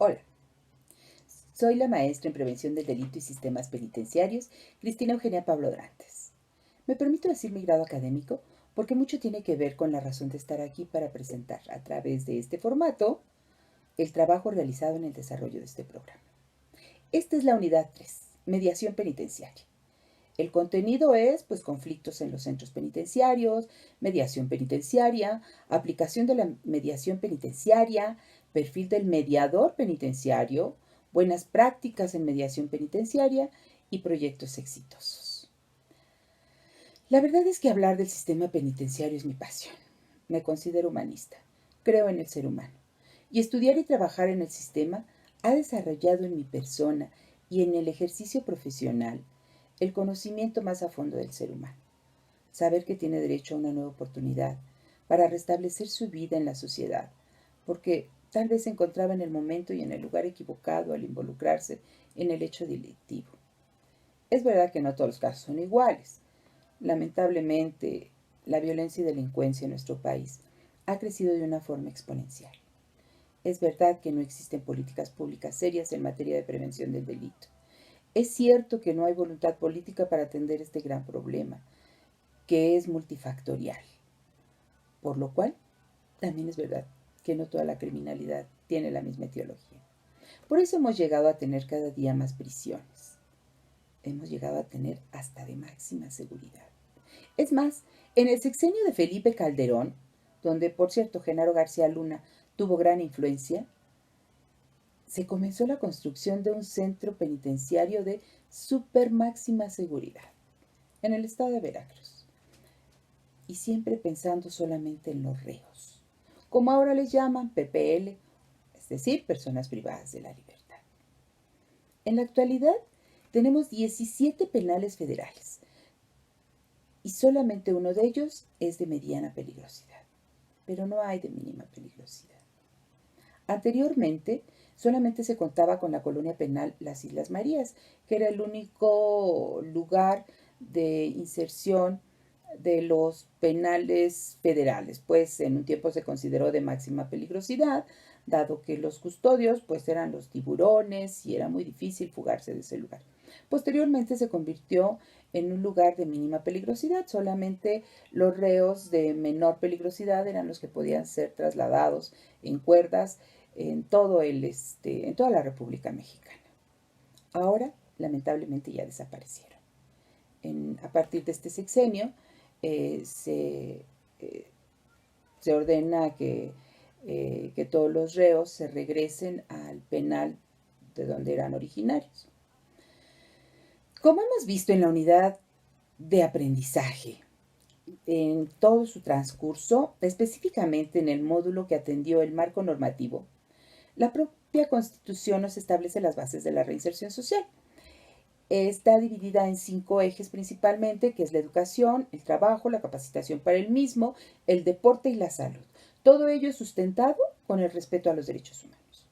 Hola, soy la maestra en Prevención del Delito y Sistemas Penitenciarios, Cristina Eugenia Pablo Drantes. Me permito decir mi grado académico porque mucho tiene que ver con la razón de estar aquí para presentar, a través de este formato, el trabajo realizado en el desarrollo de este programa. Esta es la unidad 3, mediación penitenciaria. El contenido es, conflictos en los centros penitenciarios, mediación penitenciaria, aplicación de la mediación penitenciaria, perfil del mediador penitenciario, buenas prácticas en mediación penitenciaria y proyectos exitosos. La verdad es que hablar del sistema penitenciario es mi pasión. Me considero humanista, creo en el ser humano. Y estudiar y trabajar en el sistema ha desarrollado en mi persona y en el ejercicio profesional el conocimiento más a fondo del ser humano. Saber que tiene derecho a una nueva oportunidad para restablecer su vida en la sociedad, porque tal vez se encontraba en el momento y en el lugar equivocado al involucrarse en el hecho delictivo. Es verdad que no todos los casos son iguales. Lamentablemente, la violencia y delincuencia en nuestro país ha crecido de una forma exponencial. Es verdad que no existen políticas públicas serias en materia de prevención del delito. Es cierto que no hay voluntad política para atender este gran problema, que es multifactorial. Por lo cual, también es verdad que no toda la criminalidad tiene la misma etiología. Por eso hemos llegado a tener cada día más prisiones. Hemos llegado a tener hasta de máxima seguridad. Es más, en el sexenio de Felipe Calderón, donde por cierto Genaro García Luna tuvo gran influencia, se comenzó la construcción de un centro penitenciario de super máxima seguridad en el estado de Veracruz. Y siempre pensando solamente en los reos, como ahora les llaman PPL, es decir, personas privadas de la libertad. En la actualidad tenemos 17 penales federales y solamente uno de ellos es de mediana peligrosidad, pero no hay de mínima peligrosidad. Anteriormente, solamente se contaba con la colonia penal Las Islas Marías, que era el único lugar de inserción de los penales federales, pues en un tiempo se consideró de máxima peligrosidad, dado que los custodios pues eran los tiburones y era muy difícil fugarse de ese lugar. Posteriormente se convirtió en un lugar de mínima peligrosidad, solamente los reos de menor peligrosidad eran los que podían ser trasladados en cuerdas en toda la República Mexicana. Ahora, lamentablemente, ya desaparecieron. A partir de este sexenio, eh, se, eh, se ordena que todos los reos se regresen al penal de donde eran originarios. Como hemos visto en la unidad de aprendizaje, en todo su transcurso, específicamente en el módulo que atendió el marco normativo, la propia Constitución nos establece las bases de la reinserción social. Está dividida en 5 ejes principalmente, que es la educación, el trabajo, la capacitación para el mismo, el deporte y la salud. Todo ello es sustentado con el respeto a los derechos humanos.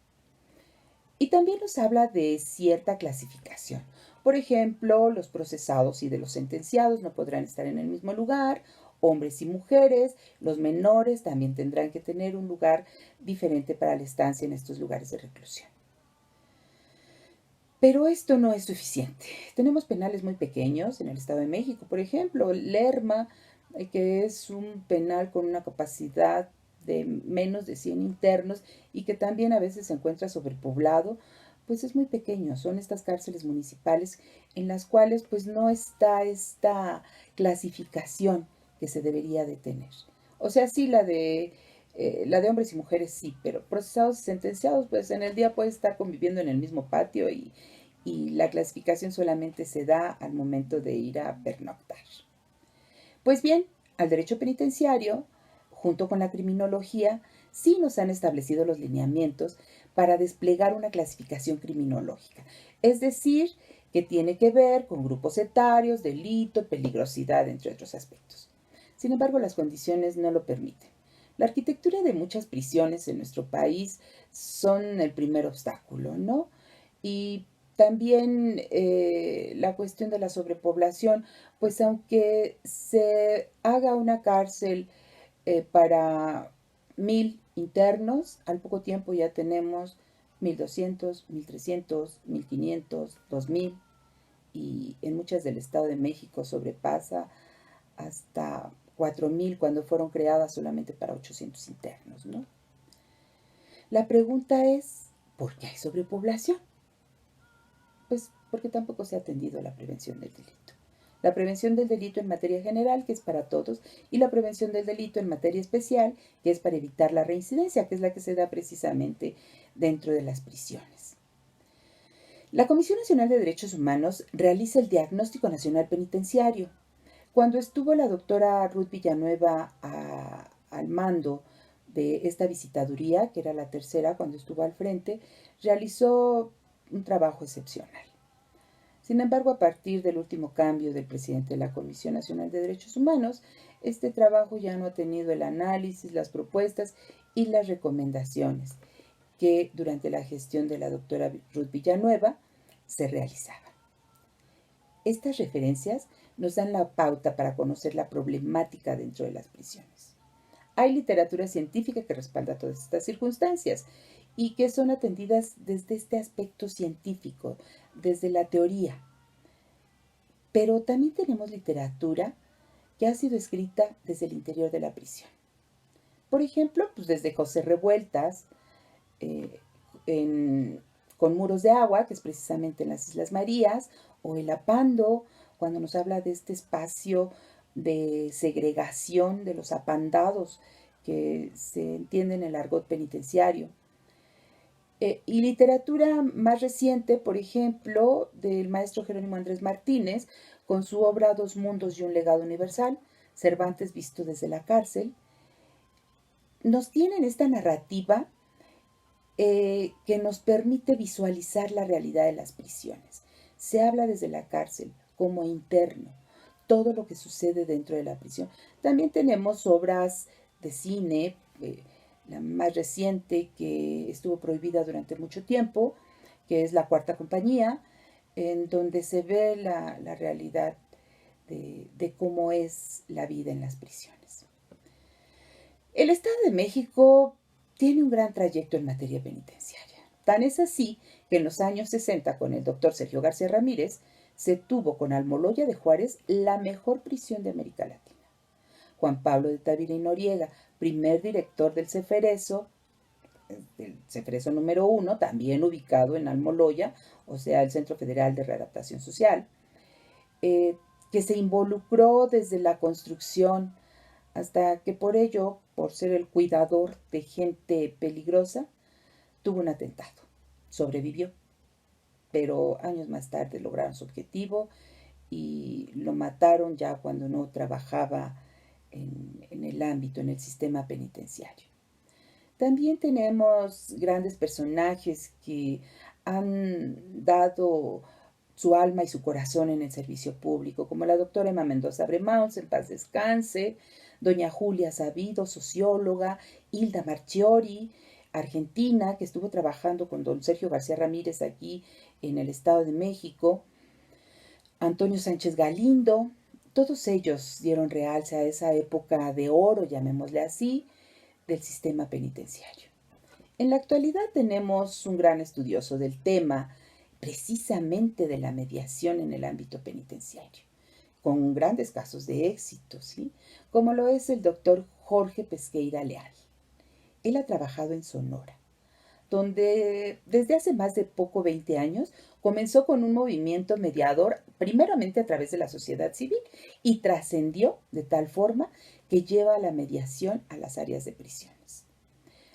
Y también nos habla de cierta clasificación. Por ejemplo, los procesados y de los sentenciados no podrán estar en el mismo lugar, hombres y mujeres, los menores también tendrán que tener un lugar diferente para la estancia en estos lugares de reclusión. Pero esto no es suficiente. Tenemos penales muy pequeños en el Estado de México, por ejemplo, Lerma, que es un penal con una capacidad de menos de 100 internos y que también a veces se encuentra sobrepoblado, pues es muy pequeño. Son estas cárceles municipales en las cuales pues no está esta clasificación que se debería de tener. O sea, sí, la de hombres y mujeres sí, pero procesados y sentenciados, pues en el día puede estar conviviendo en el mismo patio y la clasificación solamente se da al momento de ir a pernoctar. Pues bien, al derecho penitenciario, junto con la criminología, sí nos han establecido los lineamientos para desplegar una clasificación criminológica, es decir, que tiene que ver con grupos etarios, delito, peligrosidad, entre otros aspectos. Sin embargo, las condiciones no lo permiten. La arquitectura de muchas prisiones en nuestro país son el primer obstáculo, ¿no? Y también la cuestión de la sobrepoblación, pues aunque se haga una cárcel para 1000 internos, al poco tiempo ya tenemos 1,200, 1,300, 1,500, 2,000 y en muchas del Estado de México sobrepasa hasta 4,000 cuando fueron creadas solamente para 800 internos, ¿no? La pregunta es, ¿por qué hay sobrepoblación? Pues porque tampoco se ha atendido la prevención del delito. La prevención del delito en materia general, que es para todos, y la prevención del delito en materia especial, que es para evitar la reincidencia, que es la que se da precisamente dentro de las prisiones. La Comisión Nacional de Derechos Humanos realiza el Diagnóstico Nacional Penitenciario. Cuando estuvo la doctora Ruth Villanueva al mando de esta visitaduría, que era la tercera cuando estuvo al frente, realizó un trabajo excepcional. Sin embargo, a partir del último cambio del presidente de la Comisión Nacional de Derechos Humanos, este trabajo ya no ha tenido el análisis, las propuestas y las recomendaciones que durante la gestión de la doctora Ruth Villanueva se realizaban. Estas referencias nos dan la pauta para conocer la problemática dentro de las prisiones. Hay literatura científica que respalda todas estas circunstancias y que son atendidas desde este aspecto científico, desde la teoría. Pero también tenemos literatura que ha sido escrita desde el interior de la prisión. Por ejemplo, pues desde José Revueltas, eh, con Muros de Agua, que es precisamente en las Islas Marías, o el Apando, cuando nos habla de este espacio de segregación de los apandados que se entiende en el argot penitenciario. Y literatura más reciente, por ejemplo, del maestro Jerónimo Andrés Martínez, con su obra Dos mundos y un legado universal, Cervantes visto desde la cárcel, nos tienen esta narrativa que nos permite visualizar la realidad de las prisiones. Se habla desde la cárcel como interno, todo lo que sucede dentro de la prisión. También tenemos obras de cine, la más reciente que estuvo prohibida durante mucho tiempo, que es La Cuarta Compañía, en donde se ve la realidad de cómo es la vida en las prisiones. El Estado de México tiene un gran trayecto en materia penitenciaria. Tan es así que en los años 60, con el doctor Sergio García Ramírez, se tuvo con Almoloya de Juárez la mejor prisión de América Latina. Juan Pablo de Tavira y Noriega, primer director del Ceferezo número 1, también ubicado en Almoloya, o sea, el Centro Federal de Readaptación Social, que se involucró desde la construcción hasta que por ello, por ser el cuidador de gente peligrosa, tuvo un atentado. Sobrevivió, pero años más tarde lograron su objetivo y lo mataron ya cuando no trabajaba en el ámbito, en el sistema penitenciario. También tenemos grandes personajes que han dado su alma y su corazón en el servicio público, como la doctora Emma Mendoza Bremaus, en paz descanse, doña Julia Sabido, socióloga, Hilda Marchiori, argentina, que estuvo trabajando con don Sergio García Ramírez aquí en el Estado de México, Antonio Sánchez Galindo, todos ellos dieron realce a esa época de oro, llamémosle así, del sistema penitenciario. En la actualidad tenemos un gran estudioso del tema, precisamente de la mediación en el ámbito penitenciario, con grandes casos de éxito, ¿sí? Como lo es el doctor Jorge Pesqueira Leal. Él ha trabajado en Sonora, donde desde hace más de 20 años comenzó con un movimiento mediador, primeramente a través de la sociedad civil, y trascendió de tal forma que lleva la mediación a las áreas de prisiones,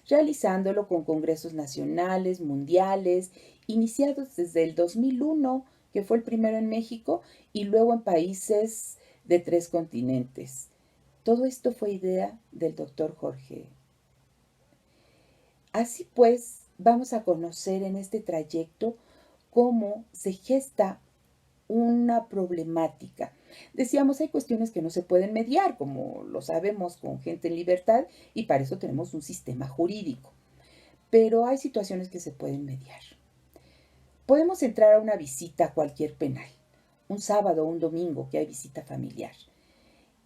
realizándolo con congresos nacionales, mundiales, iniciados desde el 2001, que fue el primero en México, y luego en países de 3 continentes. Todo esto fue idea del doctor Jorge. Así pues, vamos a conocer en este trayecto cómo se gesta una problemática. Decíamos, hay cuestiones que no se pueden mediar, como lo sabemos, con gente en libertad, y para eso tenemos un sistema jurídico. Pero hay situaciones que se pueden mediar. Podemos entrar a una visita a cualquier penal, un sábado o un domingo que hay visita familiar,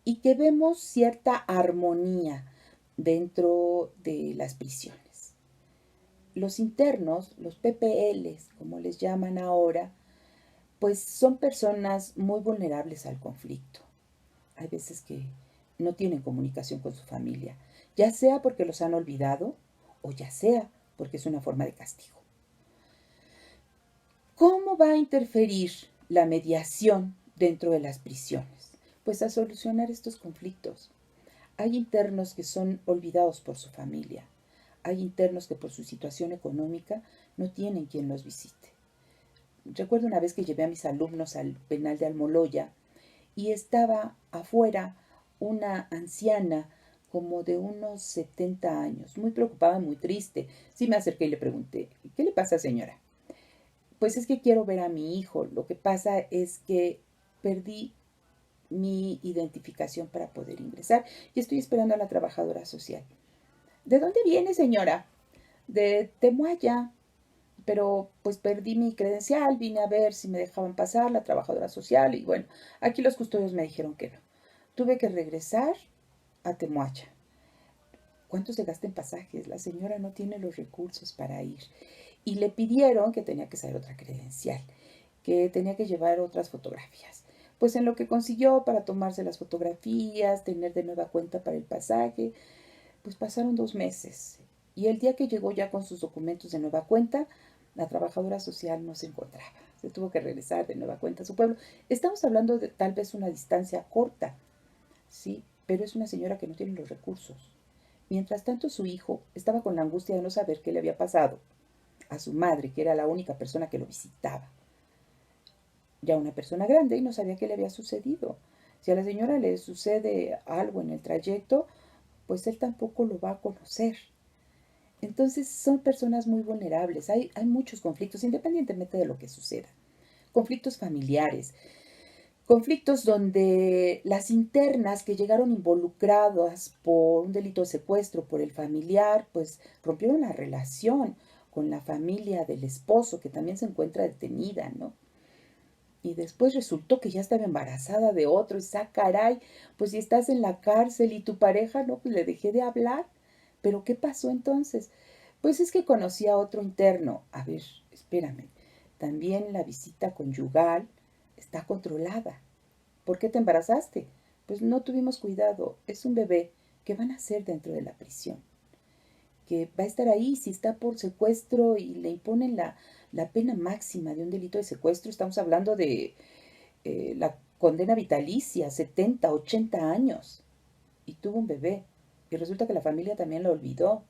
y que vemos cierta armonía dentro de las prisiones. los internos, los PPLs, como les llaman ahora, pues son personas muy vulnerables al conflicto. Hay veces que no tienen comunicación con su familia, ya sea porque los han olvidado o ya sea porque es una forma de castigo. ¿Cómo va a interferir la mediación dentro de las prisiones? Pues a solucionar estos conflictos. Hay internos que son olvidados por su familia. Hay internos que por su situación económica no tienen quien los visite. Recuerdo una vez que llevé a mis alumnos al penal de Almoloya y estaba afuera una anciana como de unos 70 años, muy preocupada, muy triste. Sí me acerqué y le pregunté, ¿qué le pasa, señora? Pues es que quiero ver a mi hijo. Lo que pasa es que perdí mi identificación para poder ingresar y estoy esperando a la trabajadora social. ¿De dónde viene, señora? De Temuaya. Pero pues perdí mi credencial, vine a ver si me dejaban pasar la trabajadora social y bueno, aquí los custodios me dijeron que no. Tuve que regresar a Temuaya. ¿Cuánto se gasta en pasajes? La señora no tiene los recursos para ir. Y le pidieron que tenía que saber otra credencial, que tenía que llevar otras fotografías. Pues en lo que consiguió para tomarse las fotografías, tener de nueva cuenta para el pasaje, pues pasaron 2 meses. Y el día que llegó ya con sus documentos de nueva cuenta, la trabajadora social no se encontraba. Se tuvo que regresar de nueva cuenta a su pueblo. Estamos hablando de tal vez una distancia corta, ¿sí? Pero es una señora que no tiene los recursos. Mientras tanto, su hijo estaba con la angustia de no saber qué le había pasado a su madre, que era la única persona que lo visitaba. Ya una persona grande y no sabía qué le había sucedido. Si a la señora le sucede algo en el trayecto, pues él tampoco lo va a conocer. Entonces son personas muy vulnerables. Hay muchos conflictos, independientemente de lo que suceda. Conflictos familiares, conflictos donde las internas que llegaron involucradas por un delito de secuestro por el familiar, pues rompieron la relación con la familia del esposo, que también se encuentra detenida, ¿no? Y después resultó que ya estaba embarazada de otro, y caray, pues si estás en la cárcel y tu pareja, no, pues le dejé de hablar. ¿Pero qué pasó entonces? Pues es que conocí a otro interno. A ver, espérame. También la visita conyugal está controlada. ¿Por qué te embarazaste? Pues no tuvimos cuidado. Es un bebé que van a hacer dentro de la prisión. Que va a estar ahí si está por secuestro y le imponen la pena máxima de un delito de secuestro. Estamos hablando de la condena vitalicia, 70, 80 años. Y tuvo un bebé. Y resulta que la familia también lo olvidó.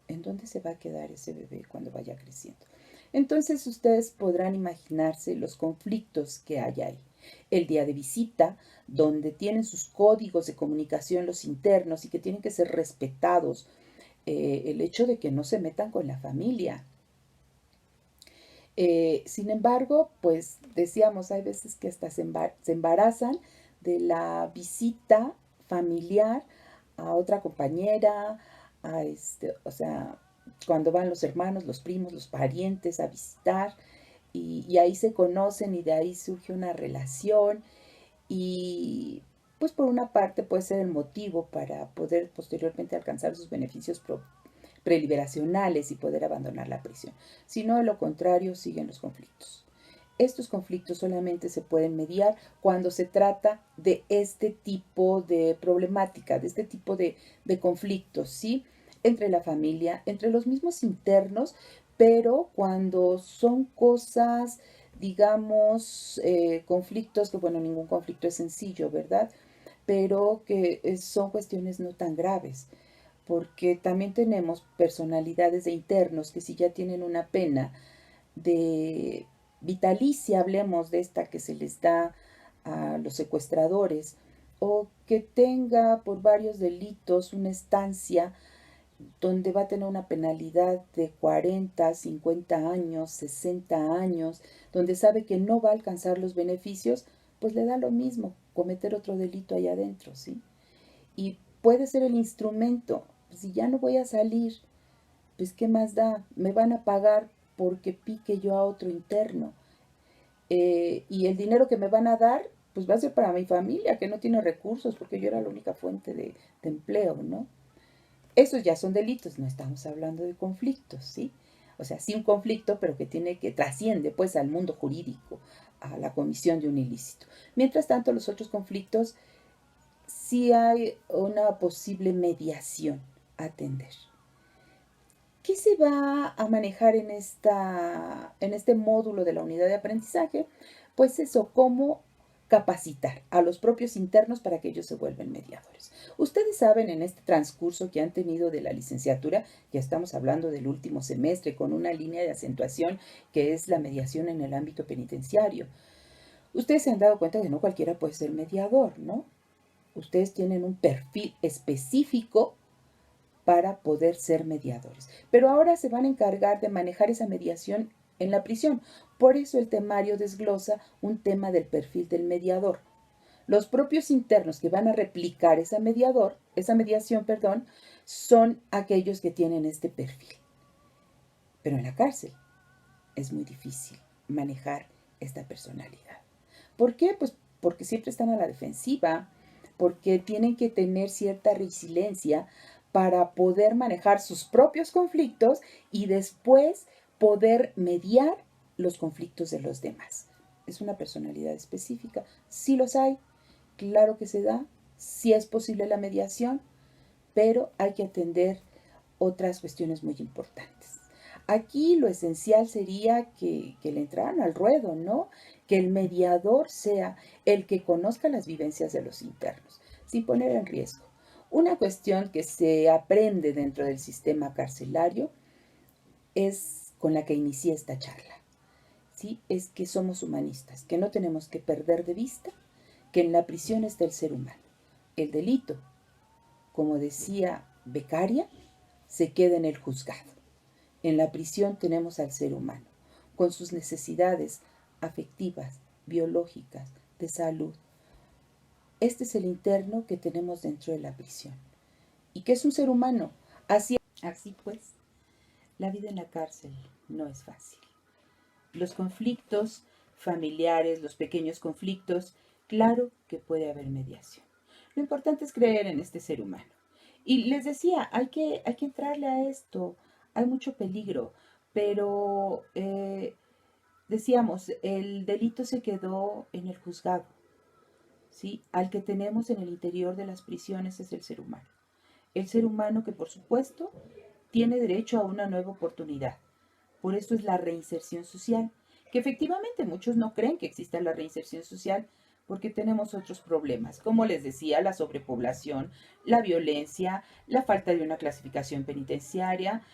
¿En dónde se va a quedar ese bebé cuando vaya creciendo? Entonces ustedes podrán imaginarse los conflictos que hay ahí. El día de visita, donde tienen sus códigos de comunicación los internos y que tienen que ser respetados. El hecho de que no se metan con la familia. Sin embargo, pues decíamos, hay veces que hasta se embarazan de la visita familiar a otra compañera, o sea, cuando van los hermanos, los primos, los parientes a visitar, y ahí se conocen y de ahí surge una relación, y pues por una parte puede ser el motivo para poder posteriormente alcanzar sus beneficios preliberacionales y poder abandonar la prisión. Si no, de lo contrario, siguen los conflictos. Estos conflictos solamente se pueden mediar cuando se trata de este tipo de problemática, de este tipo de conflictos, ¿sí? Entre la familia, entre los mismos internos, pero cuando son cosas, digamos, conflictos, que bueno, ningún conflicto es sencillo, ¿verdad? Pero que son cuestiones no tan graves, porque también tenemos personalidades de internos que si ya tienen una pena de vitalicia, hablemos de esta que se les da a los secuestradores, o que tenga por varios delitos una estancia donde va a tener una penalidad de 40, 50 años, 60 años, donde sabe que no va a alcanzar los beneficios, pues le da lo mismo cometer otro delito allá adentro, ¿sí? Y puede ser el instrumento. Si ya no voy a salir, pues ¿qué más da? Me van a pagar porque pique yo a otro interno. Y el dinero que me van a dar, pues va a ser para mi familia, que no tiene recursos, porque yo era la única fuente de empleo, ¿no? Esos ya son delitos, no estamos hablando de conflictos, ¿sí? O sea, sí un conflicto, pero que trasciende pues al mundo jurídico, a la comisión de un ilícito. Mientras tanto, los otros conflictos sí hay una posible mediación a atender. ¿Qué se va a manejar en este módulo de la unidad de aprendizaje? Pues eso, cómo capacitar a los propios internos para que ellos se vuelvan mediadores. Ustedes saben en este transcurso que han tenido de la licenciatura, ya estamos hablando del último semestre, con una línea de acentuación que es la mediación en el ámbito penitenciario. Ustedes se han dado cuenta que no cualquiera puede ser mediador, ¿no? Ustedes tienen un perfil específico para poder ser mediadores. Pero ahora se van a encargar de manejar esa mediación en la prisión. Por eso el temario desglosa un tema del perfil del mediador. Los propios internos que van a replicar esa mediación, son aquellos que tienen este perfil. Pero en la cárcel es muy difícil manejar esta personalidad. ¿Por qué? Pues porque siempre están a la defensiva, porque tienen que tener cierta resiliencia para poder manejar sus propios conflictos y después poder mediar los conflictos de los demás. Es una personalidad específica. Sí los hay, claro que se da, sí es posible la mediación, pero hay que atender otras cuestiones muy importantes. Aquí lo esencial sería que le entraran al ruedo, ¿no? Que el mediador sea el que conozca las vivencias de los internos, sin poner en riesgo. Una cuestión que se aprende dentro del sistema carcelario es con la que inicié esta charla, ¿sí? Es que somos humanistas, que no tenemos que perder de vista que en la prisión está el ser humano. El delito, como decía Beccaria, se queda en el juzgado. En la prisión tenemos al ser humano, con sus necesidades afectivas, biológicas, de salud. Este es el interno que tenemos dentro de la prisión. ¿Y qué es un ser humano? Así pues, la vida en la cárcel no es fácil. Los conflictos familiares, los pequeños conflictos, claro que puede haber mediación. Lo importante es creer en este ser humano. Y les decía, hay que entrarle a esto. Hay mucho peligro, pero decíamos, el delito se quedó en el juzgado, ¿sí? Al que tenemos en el interior de las prisiones es el ser humano. El ser humano que, por supuesto, tiene derecho a una nueva oportunidad. Por eso es la reinserción social, que efectivamente muchos no creen que exista la reinserción social porque tenemos otros problemas, como les decía, la sobrepoblación, la violencia, la falta de una clasificación penitenciaria,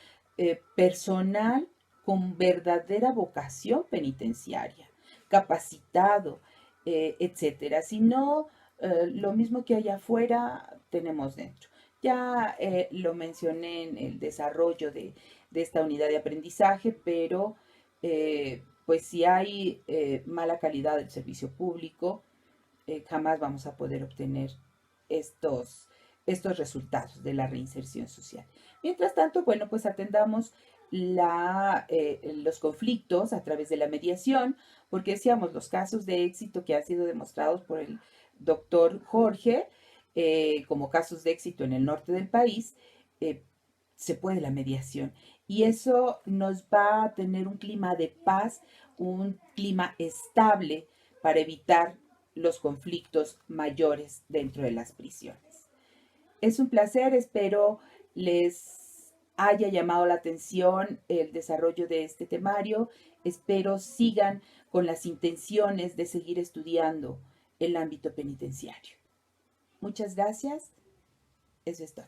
personal con verdadera vocación penitenciaria, capacitado, etcétera. Si no, lo mismo que hay afuera, tenemos dentro. Ya lo mencioné en el desarrollo de esta unidad de aprendizaje, pero pues si hay mala calidad del servicio público, jamás vamos a poder obtener estos resultados de la reinserción social. Mientras tanto, bueno, pues atendamos los conflictos a través de la mediación, porque decíamos, los casos de éxito que han sido demostrados por el doctor Jorge, como casos de éxito en el norte del país, se puede la mediación. Y eso nos va a tener un clima de paz, un clima estable para evitar los conflictos mayores dentro de las prisiones. Es un placer, espero les haya llamado la atención el desarrollo de este temario, espero sigan con las intenciones de seguir estudiando el ámbito penitenciario. Muchas gracias, eso es todo.